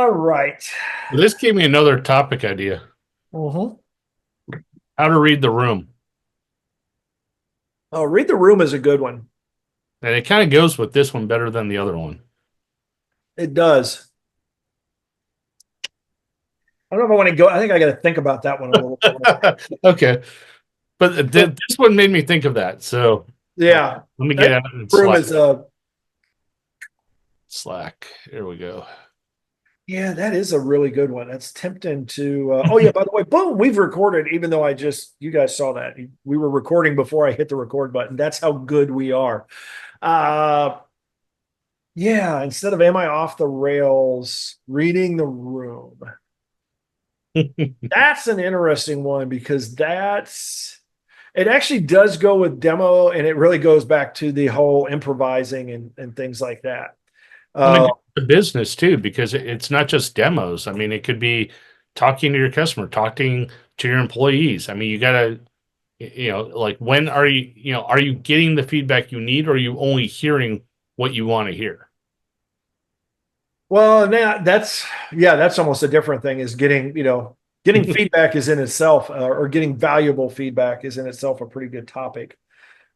All right. This gave me another topic idea. Mm-hmm. How to read the room. Oh, read the room is a good one. And it kind of goes with this one better than the other one. It does. I don't know if I want to go. I think I got to think about that one a little more. Okay. But So, this one made me think of that. So yeah, let me get that out in room Slack. is a Slack. Here we go. yeah, that is a really good one. That's tempting to. Oh yeah, by the way, boom, we've recorded. Even though you guys saw that we were recording before I hit the record button. That's how good we are. Uh, yeah. Instead of "Am I off the rails?" Reading the room. That's an interesting one because it actually does go with demo, and it really goes back to the whole improvising and things like that. When it Uh, goes to business too, because it's not just demos. I mean, it could be talking to your customer, talking to your employees. I mean, you gotta, like when are you getting the feedback you need, or are you only hearing what you want to hear? well, now that's almost a different thing. Is getting feedback is in itself, or getting valuable feedback is in itself a pretty good topic.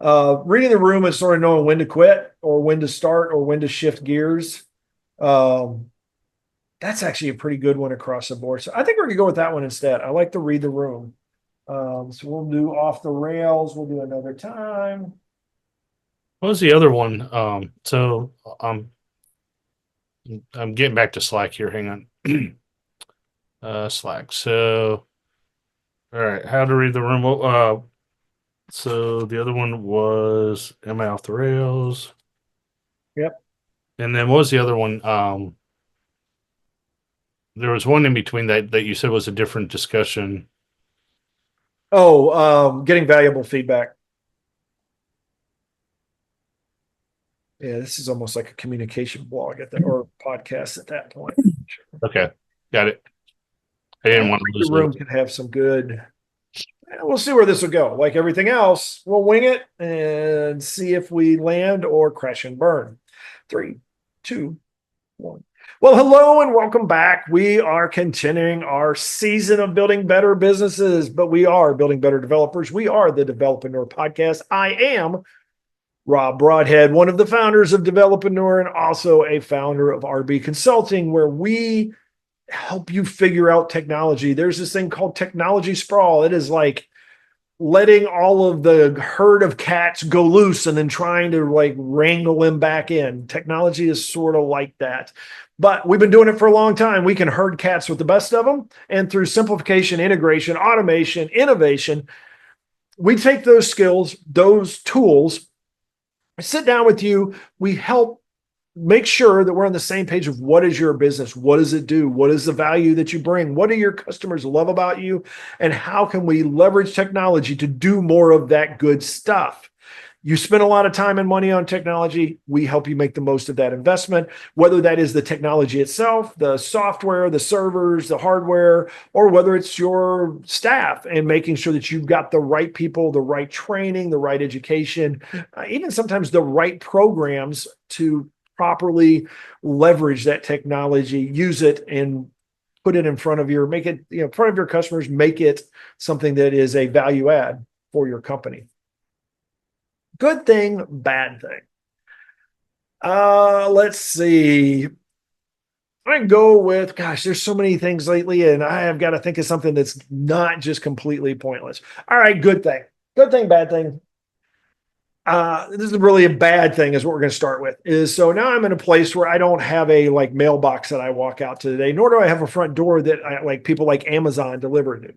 Reading the room is sort of knowing when to quit or when to start or when to shift gears. Um, that's actually a pretty good one across the board. So I think we're gonna go with that one instead. I like to read the room. So we'll do off the rails. We'll do another time. What was the other one? I'm getting back to Slack here. Hang on. Slack. So, all right, how to read the room. So the other one was Am I off the rails? Yep. And then what was the other one? There was one in between that you said was a different discussion. Oh, getting valuable feedback. Yeah, this is almost like a communication blog at that or podcast at that point. Okay, got it. I Yeah, didn't want to the lose it. room can have some good. Yeah, we'll see where this will go. Like everything else, we'll wing it and see if we land or crash and burn. Three, two, one. Well, hello and welcome back. We are continuing our season of building better businesses, but we are building better developers. We are the Developreneur Podcast. I am Rob Broadhead, one of the founders of Developreneur and also a founder of RB Consulting, where we help you figure out technology. There's this thing called technology sprawl. It is like letting all of the herd of cats go loose and then trying to like wrangle them back in. Technology is sort of like that. But we've been doing it for a long time. We can herd cats with the best of them. And through simplification, integration, automation, innovation, we take those skills, those tools, sit down with you. We help make sure that we're on the same page of what is your business? What does it do? What is the value that you bring? What do your customers love about you? And how can we leverage technology to do more of that good stuff? You spend a lot of time and money on technology. We help you make the most of that investment, whether that is the technology itself, the software, the servers, the hardware, or whether it's your staff and making sure that you've got the right people, the right training, the right education, even sometimes the right programs to properly leverage that technology, use it and put it in front of make it, in front of your customers, make it something that is a value add for your company. Good thing, bad thing. Let's see. I can go with, gosh, there's so many things lately, and I have got to think of something that's not just completely pointless. All right, good thing. Good thing, bad thing. This is really a bad thing is what we're going to start with is so now I'm in a place where I don't have a like mailbox that I walk out to today, nor do I have a front door that I like people like Amazon deliver to.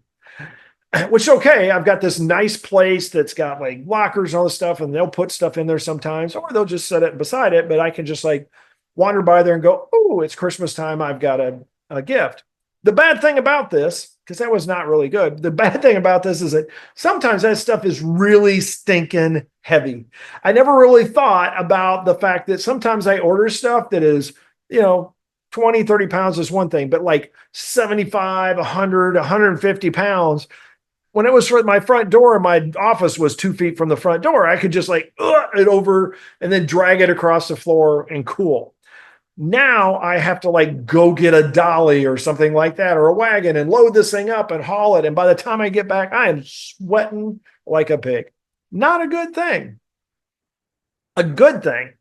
Which okay, I've got this nice place that's got like lockers and all this stuff, and they'll put stuff in there sometimes, or they'll just set it beside it. But I can just like wander by there and go, oh, it's Christmas time. I've got a gift. The bad thing about this, because that was not really good. The bad thing about this is that sometimes that stuff is really stinking heavy. I never really thought about the fact that sometimes I order stuff that is, you know, 20, 30 pounds is one thing, but like 75, 100, 150 pounds when it was for my front door, my office was 2 feet from the front door. I could just like it over and then drag it across the floor and cool. Now I have to like go get a dolly or something like that, or a wagon, and load this thing up and haul it. And by the time I get back, I am sweating like a pig. Not a good thing. A good thing.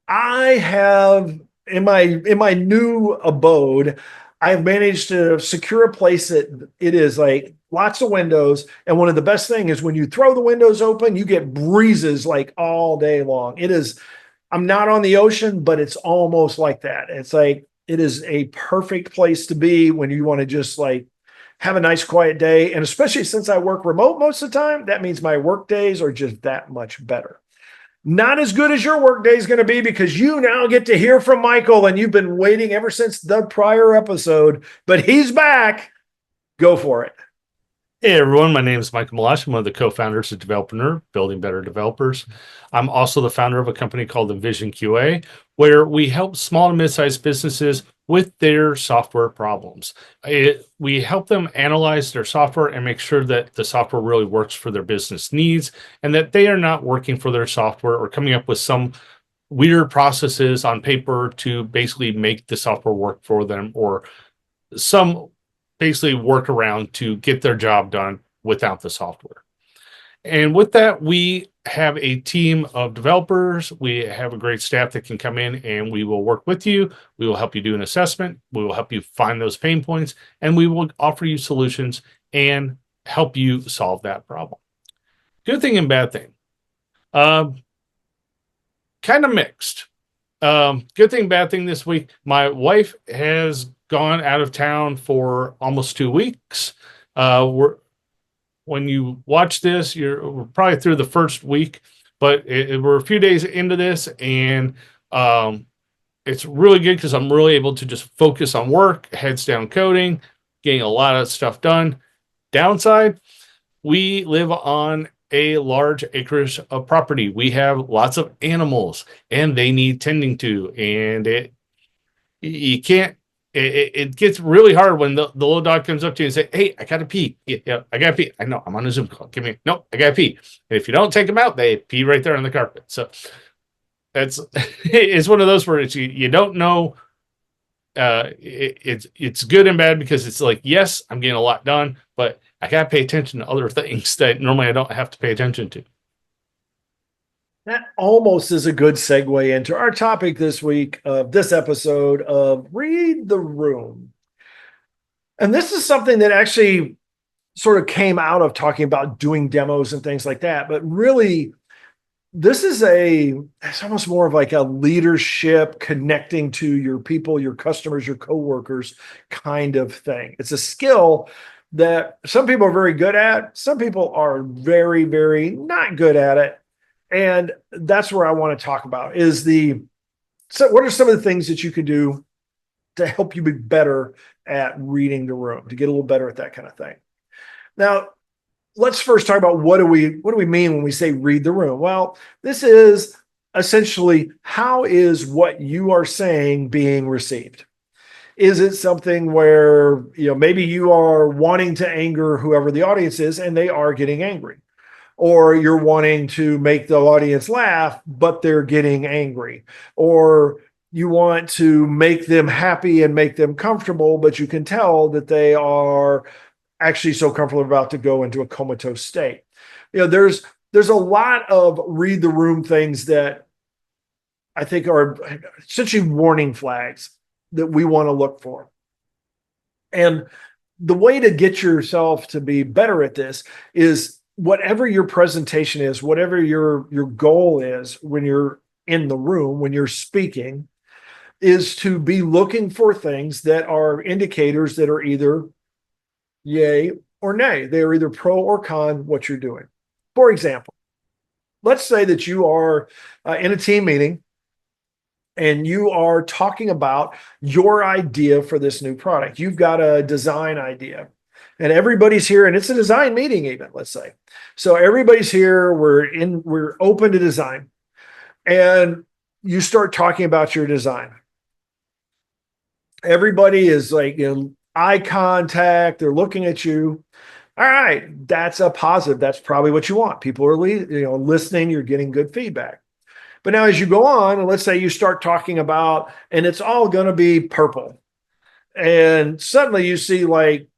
I have in my new abode, I've managed to secure a place that it is like lots of windows. And one of the best things is when you throw the windows open, you get breezes like all day long. It is, I'm not on the ocean, but it's almost like that. It's like it is a perfect place to be when you want to just like have a nice quiet day. And especially since I work remote most of the time, that means my work days are just that much better. Not as good as your work day is going to be because you now get to hear from Michael, and you've been waiting ever since the prior episode, but he's back. Go for it. Hey everyone, my name is Michael Meloche. I'm one of the co-founders of Developreneur, Building Better Developers. I'm also the founder of a company called Envision QA, where we help small and mid-sized businesses with their software problems. We help them analyze their software and make sure that the software really works for their business needs and that they are not working for their software or coming up with some weird processes on paper to basically make the software work for them, or some basically work around to get their job done without the software. And with that, we have a team of developers. We have a great staff that can come in and we will work with you. We will help you do an assessment. We will help you find those pain points, and we will offer you solutions and help you solve that problem. Good thing and bad thing. Kind of mixed. Good thing, bad thing this week. My wife has gone out of town for almost 2 weeks. When you watch this, we're probably through the first week, but we're a few days into this, and it's really good because I'm really able to just focus on work, heads down coding, getting a lot of stuff done. Downside, we live on a large acreage of property. We have lots of animals, and they need tending to, and you can't. It gets really hard when the little dog comes up to you and say, "Hey, I gotta pee." Yeah, I gotta pee. I know I'm on a Zoom call. Give me no. I gotta pee. And if you don't take them out, they pee right there on the carpet. So that's it's one of those where you don't know. It's good and bad because it's like, yes, I'm getting a lot done, but I gotta pay attention to other things that normally I don't have to pay attention to. That almost is a good segue into our topic this week of this episode of Read the Room. And this is something that actually sort of came out of talking about doing demos and things like that. But really, this is it's almost more of like a leadership connecting to your people, your customers, your coworkers kind of thing. It's a skill that some people are very good at. Some people are very, very not good at it. And that's where I want to talk about so what are some of the things that you can do to help you be better at reading the room, to get a little better at that kind of thing. Now, let's first talk about what do we mean when we say read the room? Well, this is essentially, how is what you are saying being received? Is it something where, maybe you are wanting to anger whoever the audience is and they are getting angry? Or you're wanting to make the audience laugh, but they're getting angry? Or you want to make them happy and make them comfortable, but you can tell that they are actually so comfortable about to go into a comatose state. There's a lot of read the room things that I think are essentially warning flags that we want to look for. And the way to get yourself to be better at this is whatever your presentation is, whatever your goal is when you're in the room, when you're speaking, is to be looking for things that are indicators that are either yay or nay. They are either pro or con what you're doing. For example, let's say that you are in a team meeting and you are talking about your idea for this new product. You've got a design idea and everybody's here, and it's a design meeting even, let's say. So everybody's here, we're open to design, and you start talking about your design. Everybody is like, eye contact, they're looking at you. All right, that's a positive. That's probably what you want. People are listening, you're getting good feedback. But now as you go on, and let's say you start talking about, and it's all going to be purple. And suddenly you see like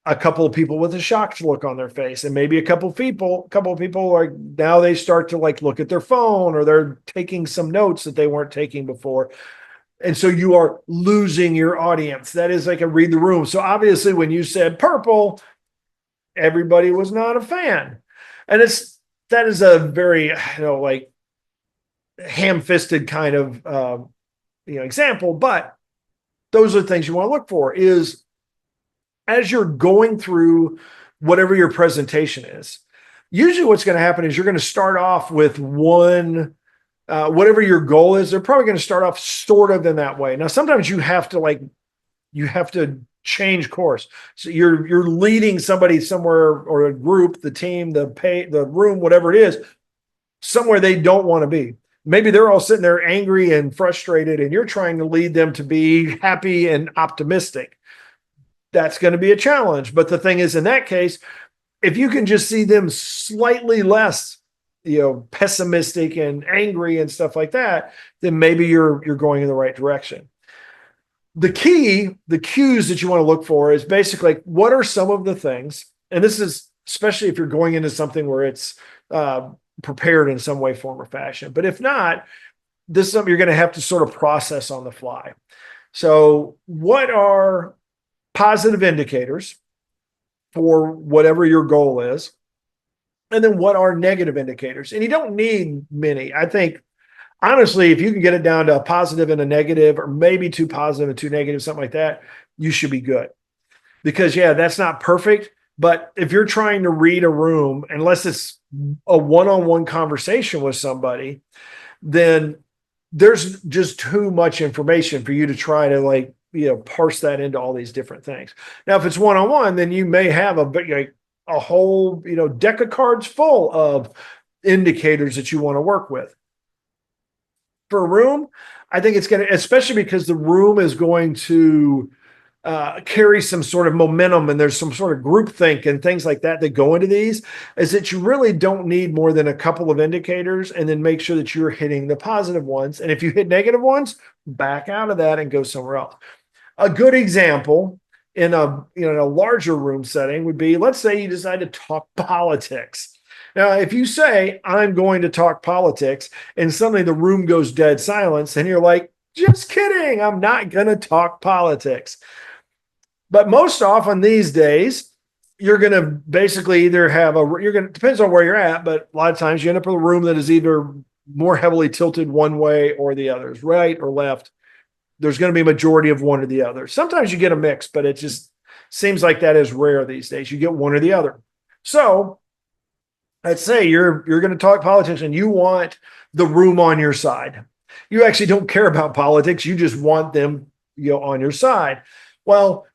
a couple of people with a shocked look on their face, and maybe a couple of people like now they start to like look at their phone or they're taking some notes that they weren't taking before. And so you are losing your audience. That is like a read the room. So obviously when you said purple, everybody was not a fan. And that is a very, like ham-fisted kind of example, but those are the things you want to look for is as you're going through whatever your presentation is. Usually what's going to happen is you're going to start off with one whatever your goal is. They're probably going to start off sort of in that way. Now sometimes you have to change course. So you're leading somebody somewhere, or a group, the team, the room, whatever it is, somewhere they don't want to be. Maybe they're all sitting there angry and frustrated, and you're trying to lead them to be happy and optimistic. That's going to be a challenge. But the thing is, in that case, if you can just see them slightly less, pessimistic and angry and stuff like that, then maybe you're going in the right direction. The cues that you want to look for is basically like, what are some of the things, and this is especially if you're going into something where it's prepared in some way, form, or fashion. But if not, this is something you're going to have to sort of process on the fly. So what are positive indicators for whatever your goal is? And then what are negative indicators? And you don't need many. I think, honestly, if you can get it down to a positive and a negative, or maybe two positive and two negative, something like that, you should be good. Because, yeah, that's not perfect. But if you're trying to read a room, unless it's a one-on-one conversation with somebody, then there's just too much information for you to try to parse that into all these different things. Now, if it's one-on-one, then you may have a whole, deck of cards full of indicators that you want to work with. For a room, I think it's going to, especially because the room is going to carry some sort of momentum, and there's some sort of groupthink and things like that go into these, is that you really don't need more than a couple of indicators, and then make sure that you're hitting the positive ones. And if you hit negative ones, back out of that and go somewhere else. A good example in a larger room setting would be, let's say you decide to talk politics. Now, if you say, I'm going to talk politics, and suddenly the room goes dead silence, and you're like, just kidding, I'm not going to talk politics. But most often these days, you're going to basically either have depends on where you're at, but a lot of times you end up with a room that is either more heavily tilted one way or the other, right or left. There's going to be a majority of one or the other. Sometimes you get a mix, but it just seems like that is rare these days. You get one or the other. So let's say you're going to talk politics and you want the room on your side. You actually don't care about politics. You just want them, on your side. Well,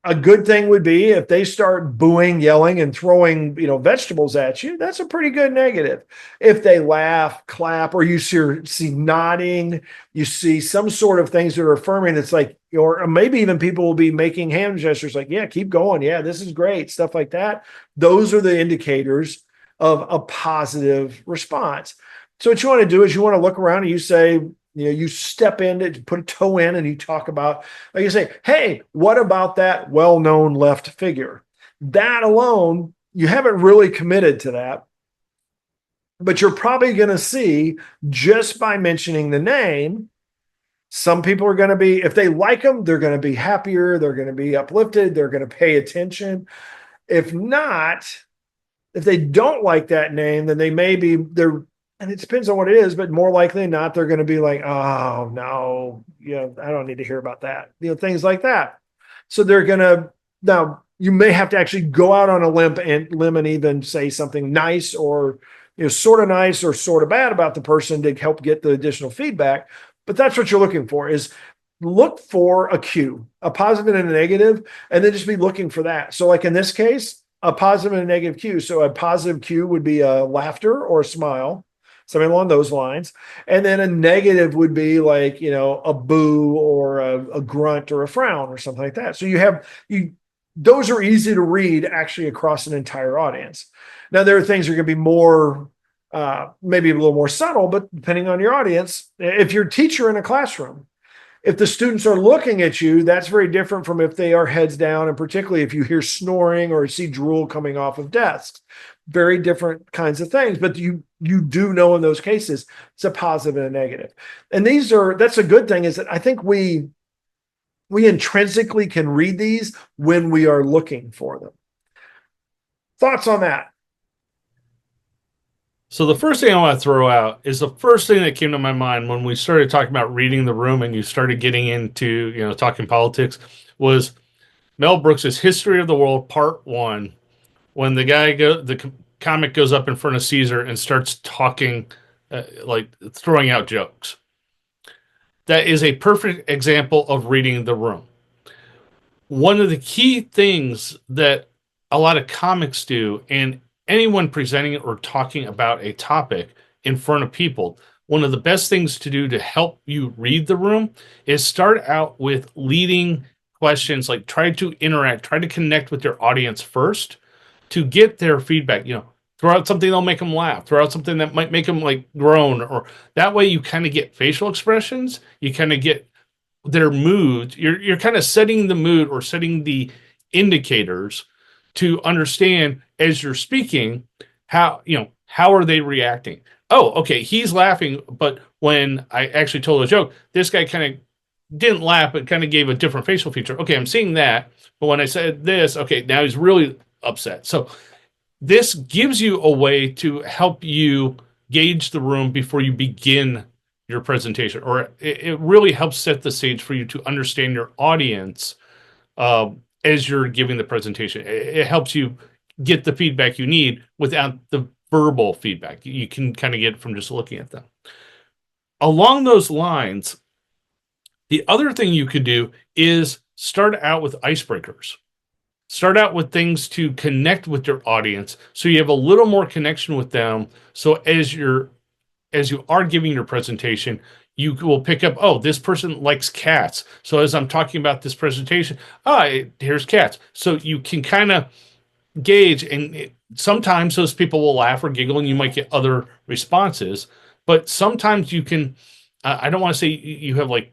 a good thing would be if they start booing, yelling, and throwing, vegetables at you. That's a pretty good negative. If they laugh, clap, or you see nodding, you see some sort of things that are affirming. It's like, or maybe even people will be making hand gestures like, yeah, keep going. Yeah, this is great. Stuff like that. Those are the indicators of a positive response. So what you want to do is you want to look around and you say, you step in, to put a toe in, and you talk about, like you say, hey, what about that well-known left figure? That alone, you haven't really committed to that, but you're probably going to see, just by mentioning the name, some people are going to be, if they like them, they're going to be happier, they're going to be uplifted, they're going to pay attention. If not, if they don't like that name, then and it depends on what it is, but more likely than not, they're going to be like, oh, no, I don't need to hear about that. Things like that. So they're going to, now you may have to actually go out on a limb and even say something nice or, sort of nice or sort of bad about the person to help get the additional feedback. But that's what you're looking for, is look for a cue, a positive and a negative, and then just be looking for that. So like in this case, a positive and a negative cue. So a positive cue would be a laughter or a smile, something along those lines. And then a negative would be like, a boo or a grunt or a frown or something like that. So those are easy to read actually across an entire audience. Now, there are things that are going to be more maybe a little more subtle, but depending on your audience, if you're a teacher in a classroom, if the students are looking at you, that's very different from if they are heads down, and particularly if you hear snoring or see drool coming off of desks. Very different kinds of things, but you do know in those cases it's a positive and a negative. And that's a good thing, is that I think we intrinsically can read these when we are looking for them. Thoughts on that? So the first thing I want to throw out is the first thing that came to my mind when we started talking about reading the room and you started getting into, talking politics, was Mel Brooks's History of the World Part 1, when the comic goes up in front of Caesar and starts talking, like throwing out jokes. That is a perfect example of reading the room. One of the key things that a lot of comics do, and anyone presenting or talking about a topic in front of people, one of the best things to do to help you read the room is start out with leading questions, like try to interact, try to connect with your audience first to get their feedback. Throw out something that'll make them laugh, throw out something that might make them like groan, or that way you kind of get facial expressions, you kind of get their mood. You're kind of setting the mood or setting the indicators to understand as you're speaking how are they reacting. Oh, okay, he's laughing, but when I actually told a joke, this guy kind of didn't laugh but kind of gave a different facial feature. Okay, I'm seeing that, but when I said this, okay, now he's really upset. So this gives you a way to help you gauge the room before you begin your presentation, or it really helps set the stage for you to understand your audience as you're giving the presentation. It helps you get the feedback you need without the verbal feedback. You can kind of get it from just looking at them. Along those lines, the other thing you could do is start out with icebreakers. Start out with things to connect with your audience so you have a little more connection with them. So as you are giving your presentation, you will pick up, oh, this person likes cats. So as I'm talking about this presentation, here's cats. So you can kind of gauge, and sometimes those people will laugh or giggle and you might get other responses. But sometimes you can, I don't want to say you have like,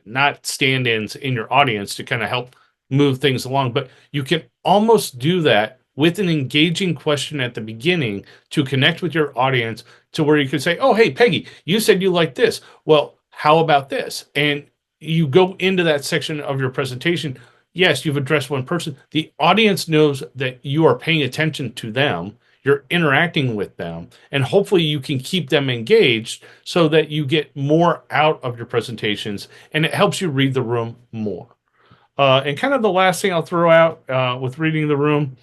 not stand-ins in your audience to kind of help move things along, but you can almost do that with an engaging question at the beginning to connect with your audience, to where you can say, oh, hey, Peggy, you said you like this. Well, how about this? And you go into that section of your presentation. Yes, you've addressed one person. The audience knows that you are paying attention to them. You're interacting with them, and hopefully you can keep them engaged so that you get more out of your presentations, and it helps you read the room more. And kind of the last thing I'll throw out with reading the room,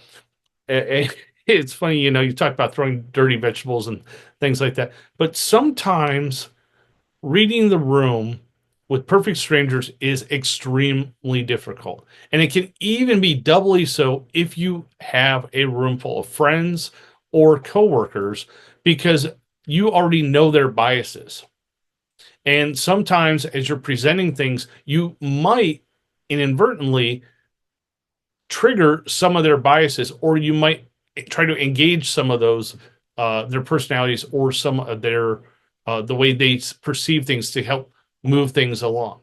it's funny, you talk about throwing dirty vegetables and things like that, but sometimes reading the room with perfect strangers is extremely difficult. And it can even be doubly so if you have a room full of friends or coworkers, because you already know their biases. And sometimes as you're presenting things, you might inadvertently trigger some of their biases, or you might try to engage some of those, their personalities, or some of their, the way they perceive things, to help move things along.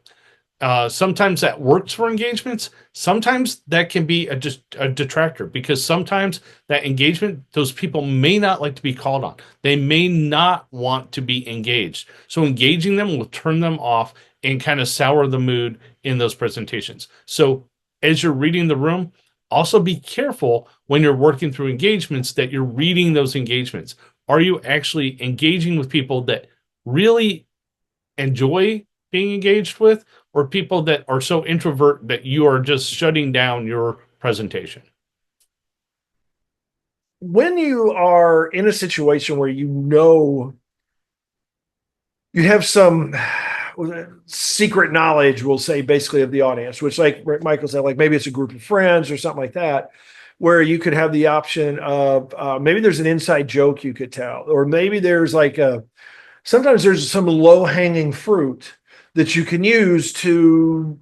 Sometimes that works for engagements. Sometimes that can be just a detractor, because sometimes that engagement, those people may not like to be called on. They may not want to be engaged. So engaging them will turn them off and kind of sour the mood in those presentations. So as you're reading the room, also be careful when you're working through engagements that you're reading those engagements. Are you actually engaging with people that really enjoy being engaged with, or people that are so introvert that you are just shutting down your presentation? When you are in a situation where you have some secret knowledge, we'll say, basically, of the audience, which, like Michael said, like maybe it's a group of friends or something like that, where you could have the option of maybe there's an inside joke you could tell, or maybe there's sometimes there's some low hanging fruit that you can use to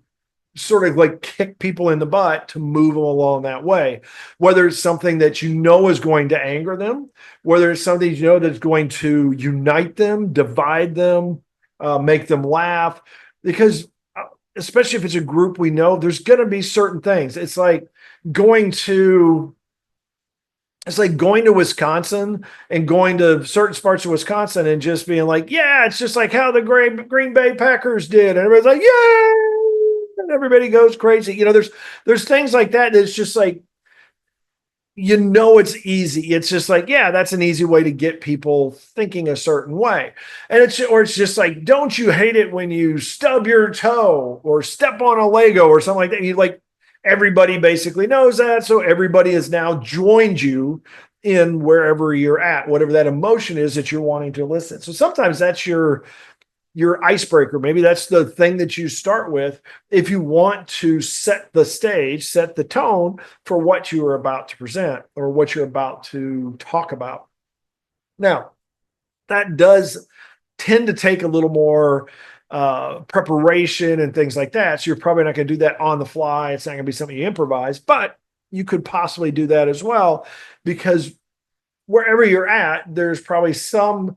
sort of like kick people in the butt to move them along that way. Whether it's something that you know is going to anger them, whether it's something you know that's going to unite them, divide them, make them laugh, because especially if it's a group we know, there's going to be certain things. Going to it's like going to Wisconsin and going to certain parts of Wisconsin and just being like, yeah, it's just like how the Green Bay Packers did. And everybody's like, yeah. And everybody goes crazy. There's things like that. That's just like, it's easy. It's just like, yeah, that's an easy way to get people thinking a certain way. And it's just like, don't you hate it when you stub your toe or step on a Lego or something like that? Everybody basically knows that. So everybody has now joined you in wherever you're at, whatever that emotion is that you're wanting to elicit. So sometimes that's your icebreaker. Maybe that's the thing that you start with if you want to set the stage, set the tone for what you are about to present or what you're about to talk about. Now, that does tend to take a little more preparation and things like that. So you're probably not going to do that on the fly. It's not going to be something you improvise, but you could possibly do that as well, because wherever you're at, there's probably some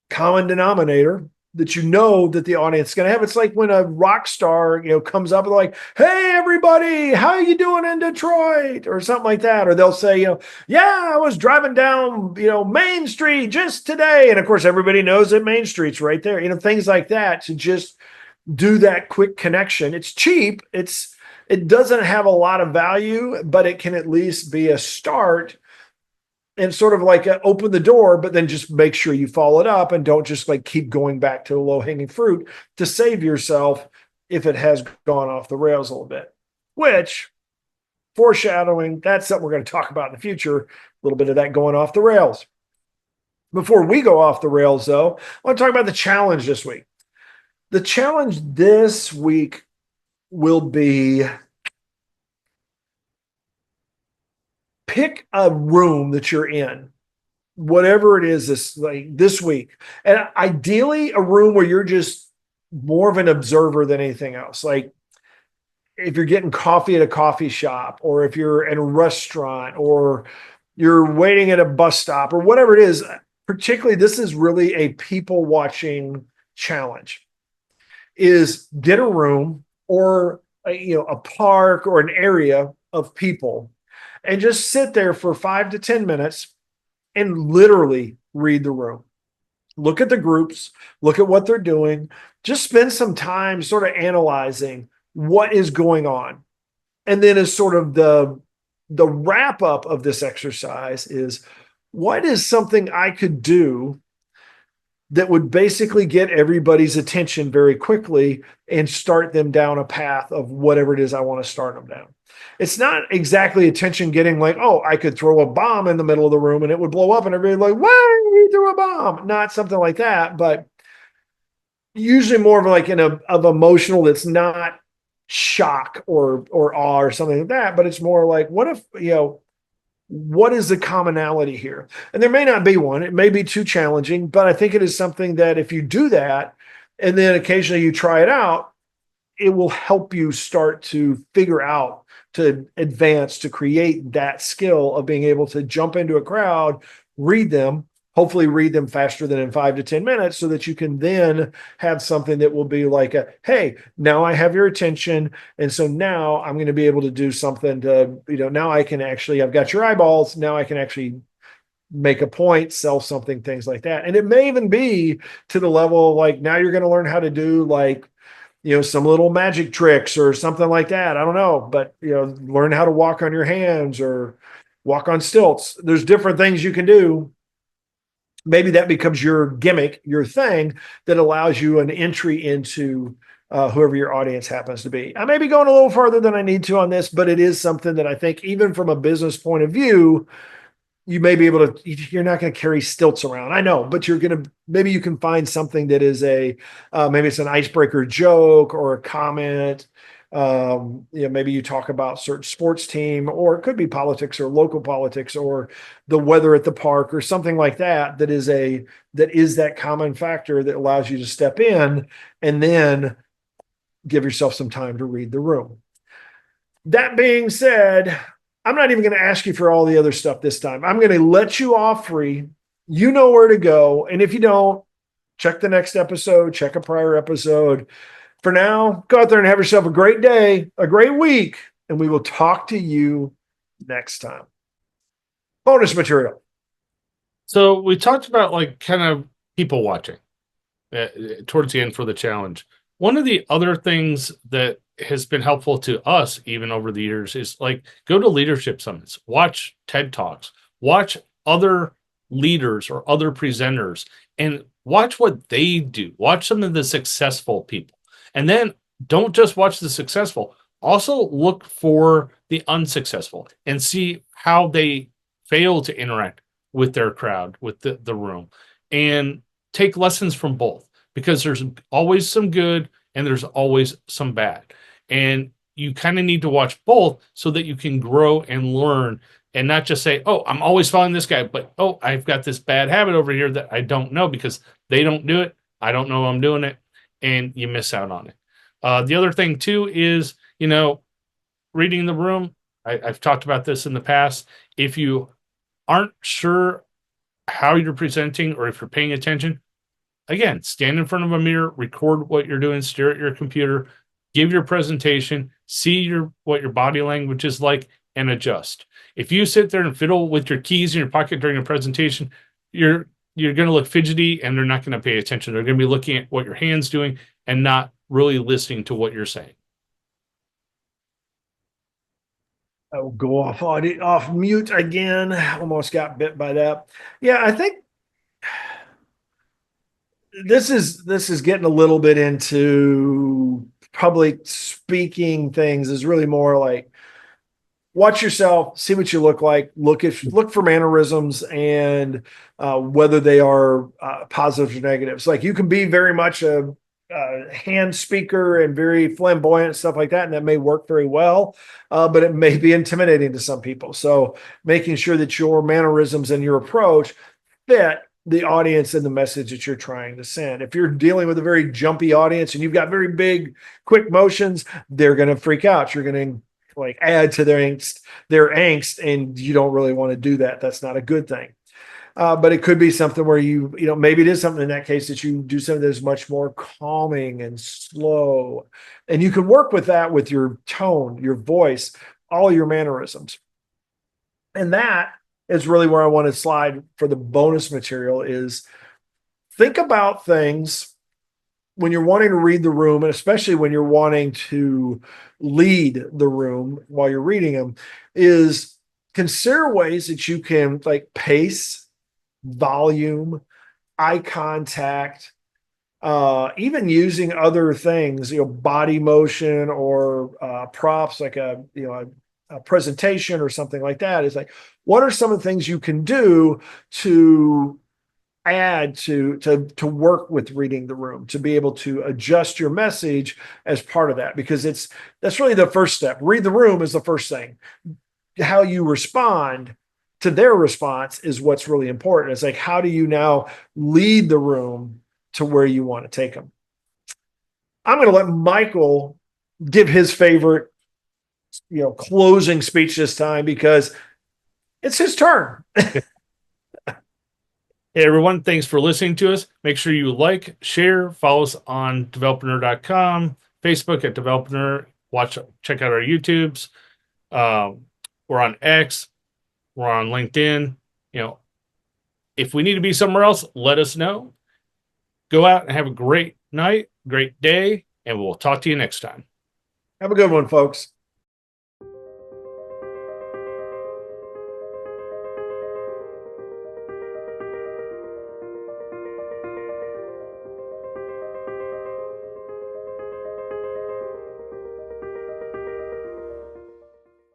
common denominator that that the audience is going to have. It's like when a rock star, comes up and like, hey, everybody, how you doing in Detroit? Or something like that. Or they'll say, yeah, I was driving down, Main Street just today. And of course, everybody knows that Main Street's right there. Things like that, to just do that quick connection. It's cheap. It doesn't have a lot of value, but it can at least be a start and sort of like open the door, but then just make sure you follow it up and don't just like keep going back to the low hanging fruit to save yourself if it has gone off the rails a little bit. Which, foreshadowing, that's something we're going to talk about in the future, a little bit of that going off the rails. Before we go off the rails, though, I want to talk about the challenge this week. The challenge this week will be pick a room that you're in, whatever it is this week. And ideally a room where you're just more of an observer than anything else. Like if you're getting coffee at a coffee shop, or if you're in a restaurant, or you're waiting at a bus stop, or whatever it is, particularly this is really a people watching challenge, is get a room or a park or an area of people and just sit there for 5 to 10 minutes and literally read the room. Look at the groups, look at what they're doing, just spend some time sort of analyzing what is going on. And then as sort of the wrap up of this exercise is, what is something I could do that would basically get everybody's attention very quickly and start them down a path of whatever it is I want to start them down. It's not exactly attention getting like, oh, I could throw a bomb in the middle of the room and it would blow up and everybody like, why he threw a bomb? Not something like that, but usually more of like of emotional, that's not shock or awe or something like that, but it's more like, what if, what is the commonality here? And there may not be one. It may be too challenging, but I think it is something that if you do that and then occasionally you try it out, it will help you start to figure out, to advance, to create that skill of being able to jump into a crowd, read them, hopefully read them faster than in 5 to 10 minutes, so that you can then have something that will be like hey, now I have your attention. And so now I'm going to be able to do something to, now I can actually, I've got your eyeballs. Now I can actually make a point, sell something, things like that. And it may even be to the level of like, now you're going to learn how to do like, some little magic tricks or something like that. I don't know, but, learn how to walk on your hands or walk on stilts. There's different things you can do. Maybe that becomes your gimmick, your thing that allows you an entry into whoever your audience happens to be. I may be going a little farther than I need to on this, but it is something that I think even from a business point of view, you may be able to, you're not going to carry stilts around. I know, but maybe you can find something that is maybe it's an icebreaker joke or a comment. Maybe you talk about certain sports team, or it could be politics or local politics or the weather at the park or something like that. That is that common factor that allows you to step in and then give yourself some time to read the room. That being said, I'm not even going to ask you for all the other stuff this time. I'm going to let you off free. You know where to go. And if you don't, check the next episode, check a prior episode. For now, go out there and have yourself a great day, a great week, and we will talk to you next time. Bonus material. So we talked about like kind of people watching towards the end for the challenge. One of the other things that has been helpful to us even over the years is like go to leadership summits, watch TED Talks, watch other leaders or other presenters, and watch what they do. Watch some of the successful people. And then don't just watch the successful, also look for the unsuccessful and see how they fail to interact with their crowd, with the room, and take lessons from both because there's always some good and there's always some bad. And you kind of need to watch both so that you can grow and learn and not just say, oh, I'm always following this guy, but oh, I've got this bad habit over here that I don't know because they don't do it. I don't know I'm doing it. And you miss out on it. The other thing, too, is, reading the room. I've talked about this in the past. If you aren't sure how you're presenting or if you're paying attention, again, stand in front of a mirror, record what you're doing, stare at your computer, give your presentation, see what your body language is like, and adjust. If you sit there and fiddle with your keys in your pocket during a presentation, you're going to look fidgety and they're not going to pay attention. They're going to be looking at what your hand's doing and not really listening to what you're saying. I'll go off mute again. Almost got bit by that. Yeah, I think this is getting a little bit into public speaking things. Is really more like watch yourself, see what you look like, look for mannerisms and whether they are positives or negatives. Like you can be very much a hand speaker and very flamboyant and stuff like that, and that may work very well, but it may be intimidating to some people. So making sure that your mannerisms and your approach fit the audience and the message that you're trying to send. If you're dealing with a very jumpy audience and you've got very big, quick motions, they're going to freak out. You're going to like add to their angst, and you don't really want to do that. That's not a good thing. But it could be something where maybe it is something in that case that you do something that's much more calming and slow, and you can work with that with your tone, your voice, all your mannerisms. And that is really where I want to slide for the bonus material is think about things when you're wanting to read the room, and especially when you're wanting to lead the room while you're reading them, is consider ways that you can like pace, volume, eye contact, even using other things, body motion or props like a presentation or something like that. Is like, what are some of the things you can do to add to work with reading the room, to be able to adjust your message as part of that, because that's really the first step. Read the room is the first thing. How you respond to their response is what's really important. It's like, how do you now lead the room to where you want to take them? I'm going to let Michael give his favorite closing speech this time because it's his turn. Hey everyone, thanks for listening to us. Make sure you like, share, follow us on developer.com, Facebook at developer, check out our YouTubes. We're on X, we're on LinkedIn. If we need to be somewhere else, let us know. Go out and have a great night, great day, and we'll talk to you next time. Have a good one, folks.